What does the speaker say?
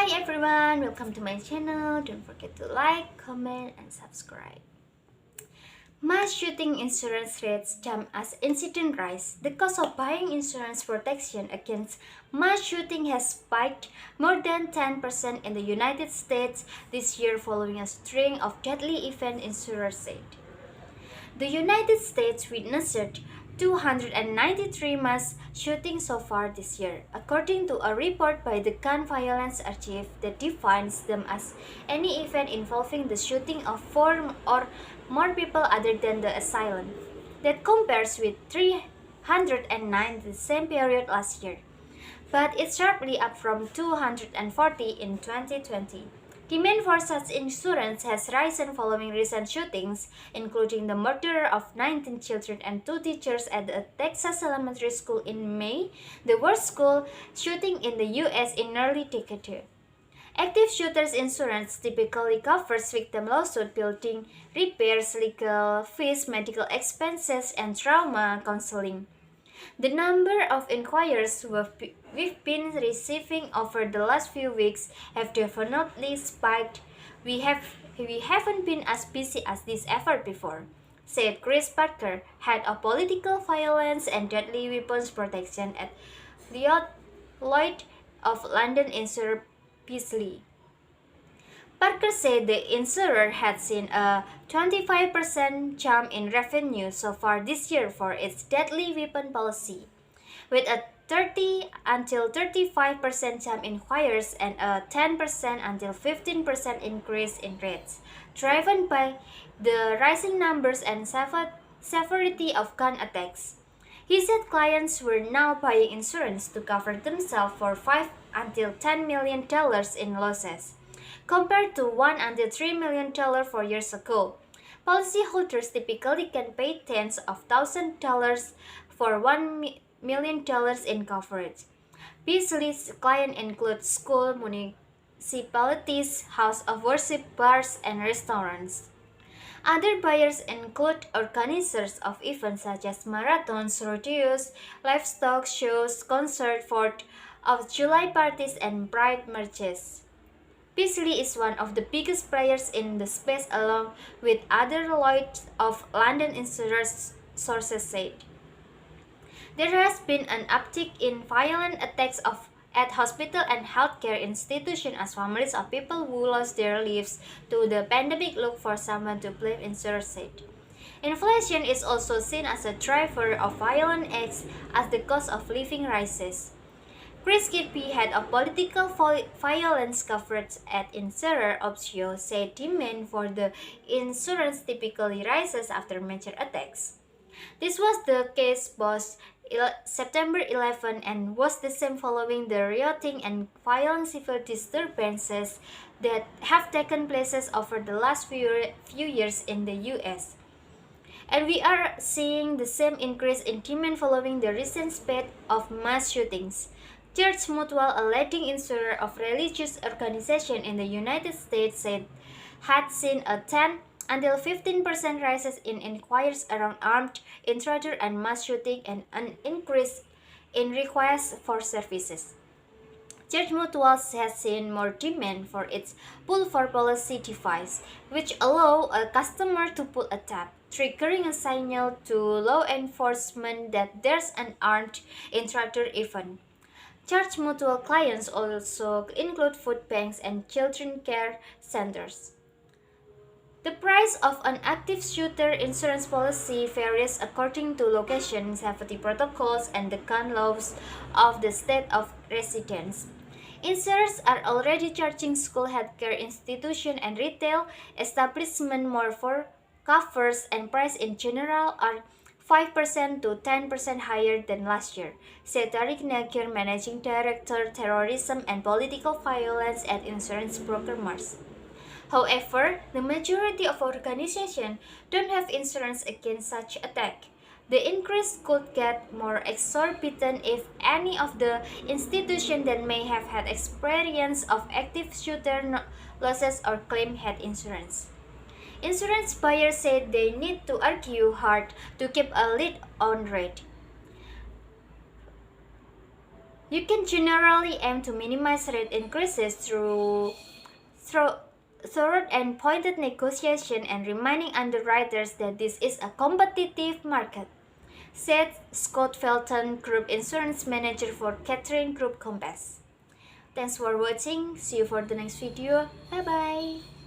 Hi everyone, welcome to my channel. Don't forget to like, comment, and subscribe. Mass shooting insurance rates jump as incidents rise. The cost of buying insurance protection against mass shooting has spiked more than 10% in the United States this year following a string of deadly events, insurers said. The United States witnessed 293 mass shootings so far this year, according to a report by the Gun Violence Archive that defines them as any event involving the shooting of 4 or more people other than the assailant. That compares with 309 the same period last year, but it's sharply up from 240 in 2020. Demand for such insurance has risen following recent shootings, including the murder of 19 children and 2 teachers at a Texas elementary school in May, the worst school shooting in the U.S. in nearly a decade. Active shooters insurance typically covers victim lawsuit, building repairs, legal fees, medical expenses, and trauma counseling. The number of inquiries we've been receiving over the last few weeks have definitely spiked. We haven't been as busy as this ever before, said Chris Parker, head of political violence and deadly weapons protection at Lloyd of London insurer Beazley. Parker said the insurer had seen a 25% jump in revenue so far this year for its deadly weapon policy, with a 30 until 35% jump in inquiries and a 10% until 15% increase in rates, driven by the rising numbers and severity of gun attacks. He said clients were now buying insurance to cover themselves for $5 until $10 million in losses, compared to $1 until $3 million 4 years ago. Policyholders typically can pay tens of thousands of dollars for $1 million in coverage. Beazley's clients include schools, municipalities, house of worship, bars, and restaurants. Other buyers include organizers of events such as marathons, rodeos, livestock shows, concerts, 4th of July parties, and pride marches. Beazley is one of the biggest players in the space along with other Lloyd's of London insurers, sources said. There has been an uptick in violent attacks at hospitals and healthcare institutions as families of people who lost their lives to the pandemic look for someone to blame, insurers said. Inflation is also seen as a driver of violent acts as the cost of living rises. Chris Kirby, head of political violence coverage at insurer Optio, said demand for the insurance typically rises after major attacks. This was the case both September 11 and was the same following the rioting and violent civil disturbances that have taken place over the last few years in the U.S. And we are seeing the same increase in demand following the recent spate of mass shootings. Church Mutual, a leading insurer of religious organizations in the United States, said had seen a 10 until 15% rises in inquiries around armed intruder and mass shooting and an increase in requests for services. Church Mutual has seen more demand for its pull for policy device, which allow a customer to pull a tab, triggering a signal to law enforcement that there's an armed intruder event. Church Mutual clients also include food banks and children care centers. The price of an active shooter insurance policy varies according to location, safety protocols, and the gun laws of the state of residence. Insurers are already charging school, healthcare institutions, and retail establishments more for covers, and prices in general are 5% to 10% higher than last year, said Tariq Nakir, Managing Director, Terrorism and Political Violence at insurance broker Mars. However, the majority of organizations don't have insurance against such attack. The increase could get more exorbitant if any of the institutions that may have had experience of active shooter losses or claim had insurance. Insurance buyers said they need to argue hard to keep a lid on rate. You can generally aim to minimize rate increases through thorough and pointed negotiation and reminding underwriters that this is a competitive market, said Scott Felton, Group Insurance Manager for Catering Group Compass. Thanks for watching. See you for the next video. Bye bye.